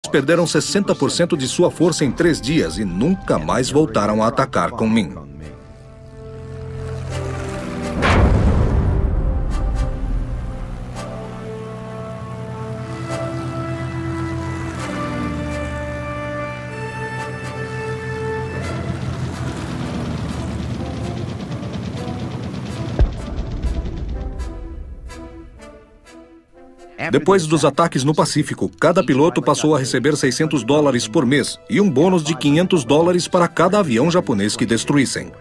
perderam 60% de sua força em 3 dias e nunca mais voltaram a atacar Kunming. Depois dos ataques no Pacífico, cada piloto passou a receber $600 por mês e um bônus de $500 para cada avião japonês que destruíssem.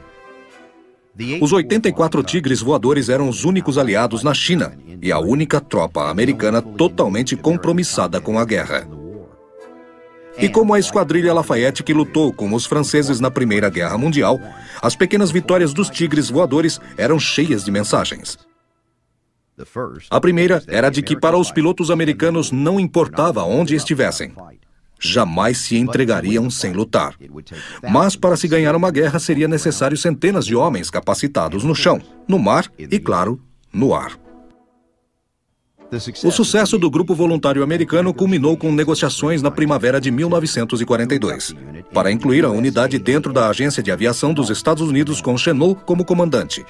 Os 84 Tigres voadores eram os únicos aliados na China e a única tropa americana totalmente compromissada com a guerra. E como a Esquadrilha Lafayette que lutou com os franceses na Primeira Guerra Mundial, as pequenas vitórias dos Tigres voadores eram cheias de mensagens. A primeira era de que para os pilotos americanos não importava onde estivessem. Jamais se entregariam sem lutar. Mas para se ganhar uma guerra seria necessário centenas de homens capacitados no chão, no mar e, claro, no ar. O sucesso do grupo voluntário americano culminou com negociações na primavera de 1942, para incluir a unidade dentro da Agência de Aviação dos Estados Unidos com Chennault como comandante.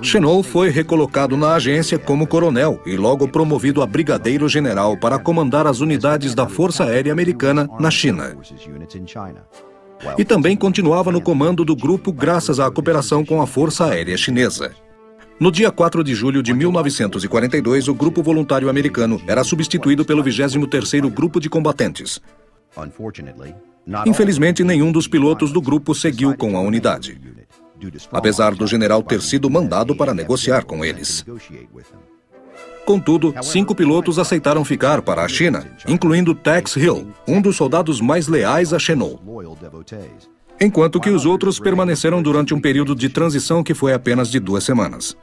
Chennault foi recolocado na agência como coronel e logo promovido a brigadeiro-general para comandar as unidades da Força Aérea Americana na China. E também continuava no comando do grupo graças à cooperação com a Força Aérea Chinesa. No dia 4 de julho de 1942, o grupo voluntário americano era substituído pelo 23º Grupo de Combatentes. Infelizmente, nenhum dos pilotos do grupo seguiu com a unidade, apesar do general ter sido mandado para negociar com eles. Contudo, 5 pilotos aceitaram ficar para a China, incluindo Tex Hill, um dos soldados mais leais a Chennault, enquanto que os outros permaneceram durante um período de transição que foi apenas de 2 semanas.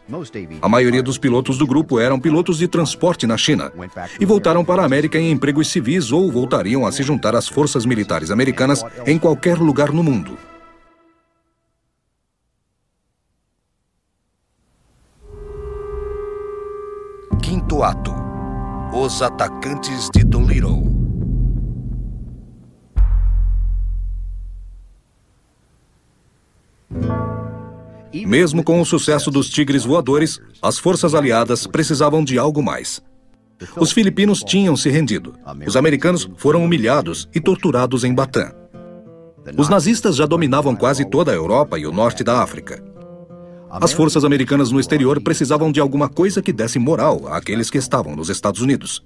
A maioria dos pilotos do grupo eram pilotos de transporte na China e voltaram para a América em empregos civis ou voltariam a se juntar às forças militares americanas em qualquer lugar no mundo. Quinto ato: Os Atacantes de Doolittle. Mesmo com o sucesso dos Tigres voadores, as forças aliadas precisavam de algo mais. Os filipinos tinham se rendido. Os americanos foram humilhados e torturados em Bataan. Os nazistas já dominavam quase toda a Europa e o norte da África. As forças americanas no exterior precisavam de alguma coisa que desse moral àqueles que estavam nos Estados Unidos.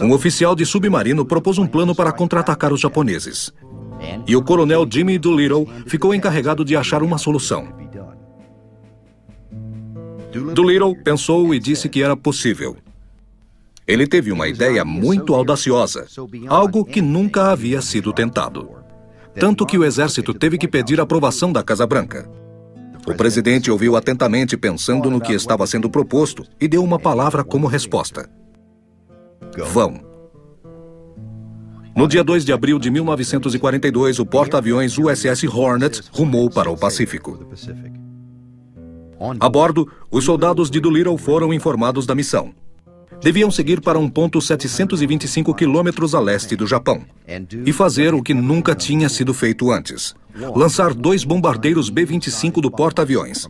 Um oficial de submarino propôs um plano para contra-atacar os japoneses. E o coronel Jimmy Doolittle ficou encarregado de achar uma solução. Doolittle pensou e disse que era possível. Ele teve uma ideia muito audaciosa, algo que nunca havia sido tentado. Tanto que o exército teve que pedir aprovação da Casa Branca. O presidente ouviu atentamente pensando no que estava sendo proposto e deu uma palavra como resposta: vão. No dia 2 de abril de 1942, o porta-aviões USS Hornet rumou para o Pacífico. A bordo, os soldados de Doolittle foram informados da missão. Deviam seguir para um ponto 725 quilômetros a leste do Japão e fazer o que nunca tinha sido feito antes: lançar 2 bombardeiros B-25 do porta-aviões.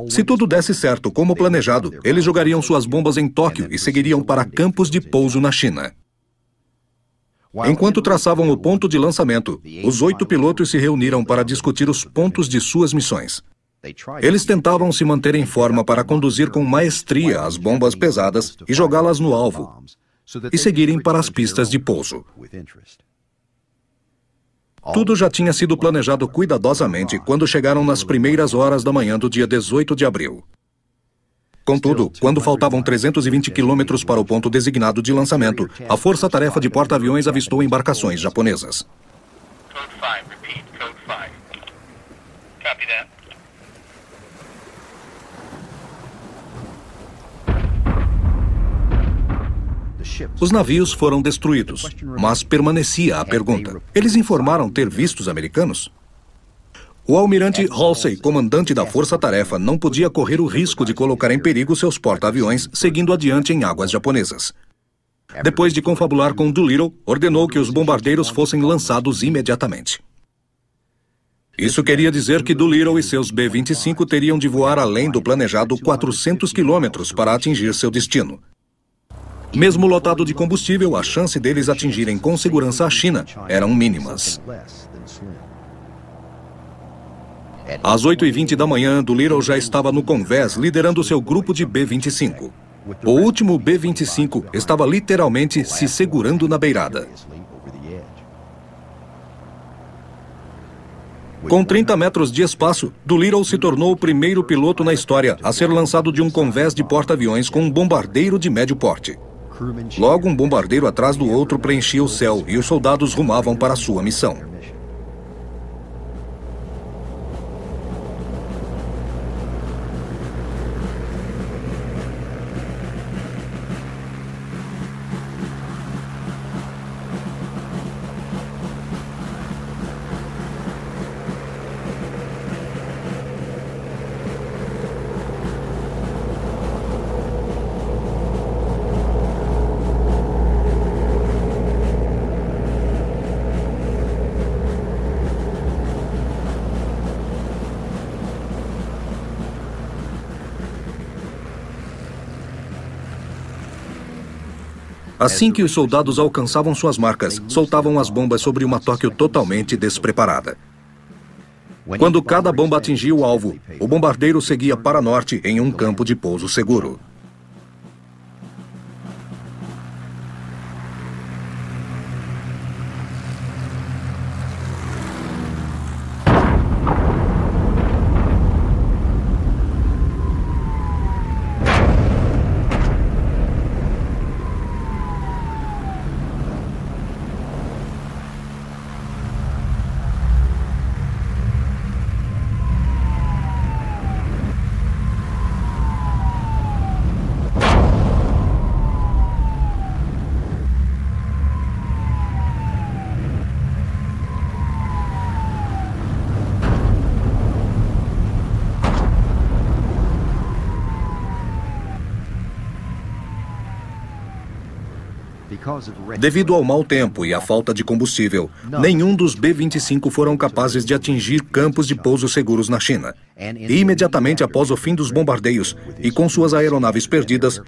Se tudo desse certo como planejado, eles jogariam suas bombas em Tóquio e seguiriam para campos de pouso na China. Enquanto traçavam o ponto de lançamento, os 8 pilotos se reuniram para discutir os pontos de suas missões. Eles tentavam se manter em forma para conduzir com maestria as bombas pesadas e jogá-las no alvo, e seguirem para as pistas de pouso. Tudo já tinha sido planejado cuidadosamente quando chegaram nas primeiras horas da manhã do dia 18 de abril. Contudo, quando faltavam 320 quilômetros para o ponto designado de lançamento, a força-tarefa de porta-aviões avistou embarcações japonesas. Code 5, repeat, code 5. Copy that. Os navios foram destruídos, mas permanecia a pergunta: eles informaram ter visto os americanos? O almirante Halsey, comandante da força-tarefa, não podia correr o risco de colocar em perigo seus porta-aviões seguindo adiante em águas japonesas. Depois de confabular com Doolittle, ordenou que os bombardeiros fossem lançados imediatamente. Isso queria dizer que Doolittle e seus B-25 teriam de voar além do planejado 400 quilômetros para atingir seu destino. Mesmo lotado de combustível, a chance deles atingirem com segurança a China eram mínimas. Às 8h20 da manhã, Doolittle já estava no convés, liderando seu grupo de B-25. O último B-25 estava literalmente se segurando na beirada. Com 30 metros de espaço, Doolittle se tornou o primeiro piloto na história a ser lançado de um convés de porta-aviões com um bombardeiro de médio porte. Logo, um bombardeiro atrás do outro preenchia o céu e os soldados rumavam para sua missão. Assim que os soldados alcançavam suas marcas, soltavam as bombas sobre uma Tóquio totalmente despreparada. Quando cada bomba atingia o alvo, o bombardeiro seguia para norte em um campo de pouso seguro. Devido ao mau tempo e à falta de combustível, nenhum dos B-25 foram capazes de atingir campos de pouso seguros na China. E imediatamente após o fim dos bombardeios e com suas aeronaves perdidas,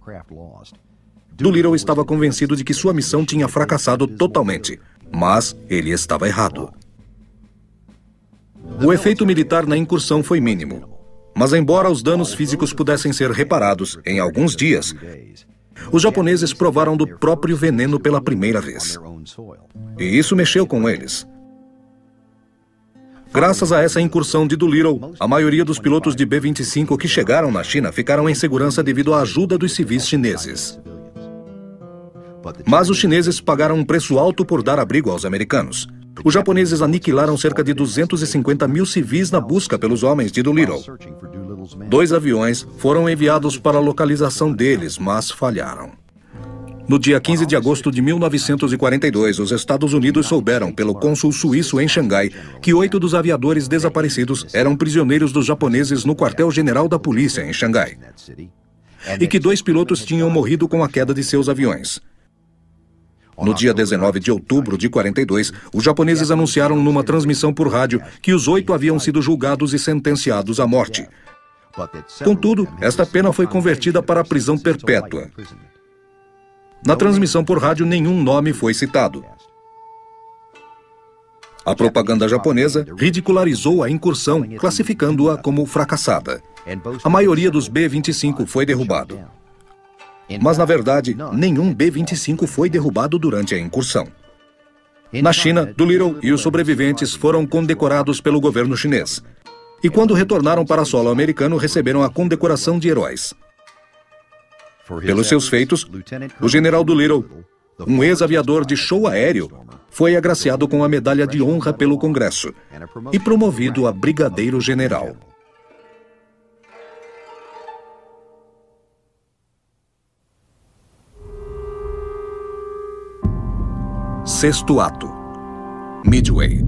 Doolittle estava convencido de que sua missão tinha fracassado totalmente. Mas ele estava errado. O efeito militar na incursão foi mínimo. Mas embora os danos físicos pudessem ser reparados em alguns dias, os japoneses provaram do próprio veneno pela primeira vez. E isso mexeu com eles. Graças a essa incursão de Doolittle, a maioria dos pilotos de B-25 que chegaram na China ficaram em segurança devido à ajuda dos civis chineses. Mas os chineses pagaram um preço alto por dar abrigo aos americanos. Os japoneses aniquilaram cerca de 250 mil civis na busca pelos homens de Doolittle. 2 aviões foram enviados para a localização deles, mas falharam. No dia 15 de agosto de 1942, os Estados Unidos souberam, pelo cônsul suíço em Xangai, que 8 dos aviadores desaparecidos eram prisioneiros dos japoneses no quartel-general da polícia em Xangai. E que 2 pilotos tinham morrido com a queda de seus aviões. No dia 19 de outubro de 42, os japoneses anunciaram numa transmissão por rádio que os 8 haviam sido julgados e sentenciados à morte. Contudo, esta pena foi convertida para a prisão perpétua. Na transmissão por rádio, nenhum nome foi citado. A propaganda japonesa ridicularizou a incursão, classificando-a como fracassada. A maioria dos B-25 foi derrubado. Mas, na verdade, nenhum B-25 foi derrubado durante a incursão. Na China, Doolittle e os sobreviventes foram condecorados pelo governo chinês. E quando retornaram para solo americano, receberam a condecoração de heróis. Pelos seus feitos, o general Doolittle, um ex-aviador de show aéreo, foi agraciado com a medalha de honra pelo Congresso e promovido a brigadeiro general. Sexto ato. Midway.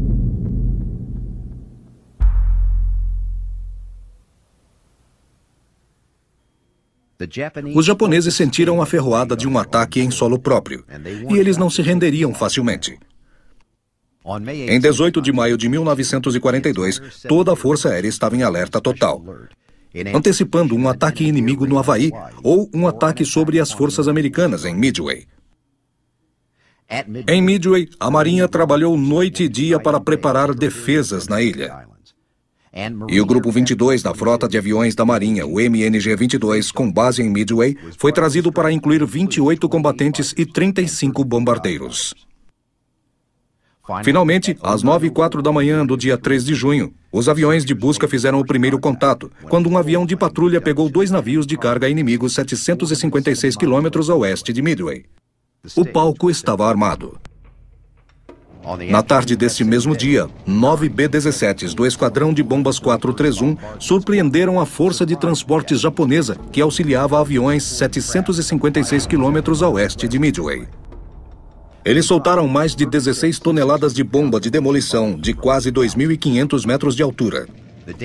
Os japoneses sentiram a ferroada de um ataque em solo próprio, e eles não se renderiam facilmente. Em 18 de maio de 1942, toda a Força Aérea estava em alerta total, antecipando um ataque inimigo no Havaí ou um ataque sobre as forças americanas em Midway. Em Midway, a Marinha trabalhou noite e dia para preparar defesas na ilha. E o Grupo 22 da Frota de Aviões da Marinha, o MNG-22, com base em Midway, foi trazido para incluir 28 combatentes e 35 bombardeiros. Finalmente, às 9h04 da manhã do dia 3 de junho, os aviões de busca fizeram o primeiro contato, quando um avião de patrulha pegou 2 navios de carga inimigos 756 quilômetros a oeste de Midway. O palco estava armado. Na tarde desse mesmo dia, 9 B-17s do Esquadrão de Bombas 431 surpreenderam a força de transportes japonesa que auxiliava aviões 756 quilômetros a oeste de Midway. Eles soltaram mais de 16 toneladas de bomba de demolição de quase 2.500 metros de altura.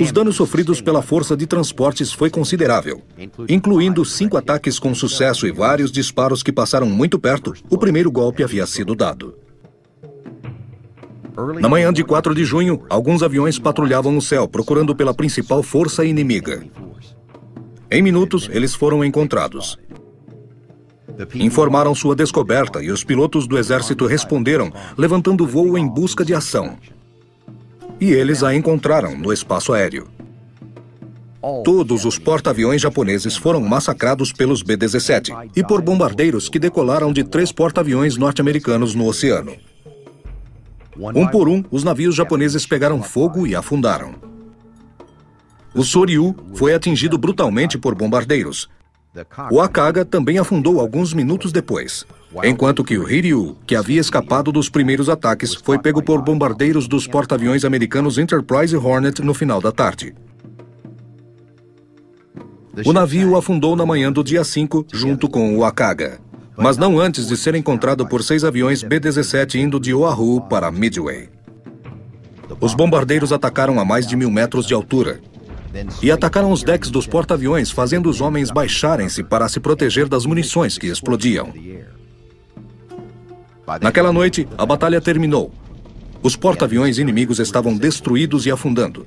Os danos sofridos pela força de transportes foi considerável. Incluindo 5 ataques com sucesso e vários disparos que passaram muito perto, o primeiro golpe havia sido dado. Na manhã de 4 de junho, alguns aviões patrulhavam o céu, procurando pela principal força inimiga. Em minutos, eles foram encontrados. Informaram sua descoberta e os pilotos do exército responderam, levantando voo em busca de ação. E eles a encontraram no espaço aéreo. Todos os porta-aviões japoneses foram massacrados pelos B-17 e por bombardeiros que decolaram de 3 porta-aviões norte-americanos no oceano. Um por um, os navios japoneses pegaram fogo e afundaram. O Soryu foi atingido brutalmente por bombardeiros. O Akaga também afundou alguns minutos depois, enquanto que o Hiryu, que havia escapado dos primeiros ataques, foi pego por bombardeiros dos porta-aviões americanos Enterprise e Hornet no final da tarde. O navio afundou na manhã do dia 5, junto com o Akaga, mas não antes de ser encontrado por 6 aviões B-17 indo de Oahu para Midway. Os bombardeiros atacaram a mais de 1.000 metros de altura e atacaram os decks dos porta-aviões, fazendo os homens baixarem-se para se proteger das munições que explodiam. Naquela noite, a batalha terminou. Os porta-aviões inimigos estavam destruídos e afundando.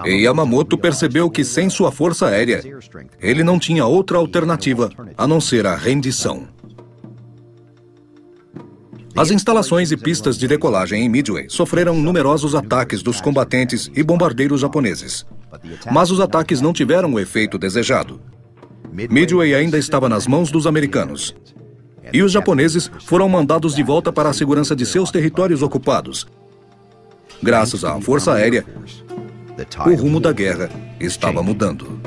E Yamamoto percebeu que, sem sua força aérea, ele não tinha outra alternativa a não ser a rendição. As instalações e pistas de decolagem em Midway sofreram numerosos ataques dos combatentes e bombardeiros japoneses. Mas os ataques não tiveram o efeito desejado. Midway ainda estava nas mãos dos americanos. E os japoneses foram mandados de volta para a segurança de seus territórios ocupados. Graças à Força Aérea, o rumo da guerra estava mudando.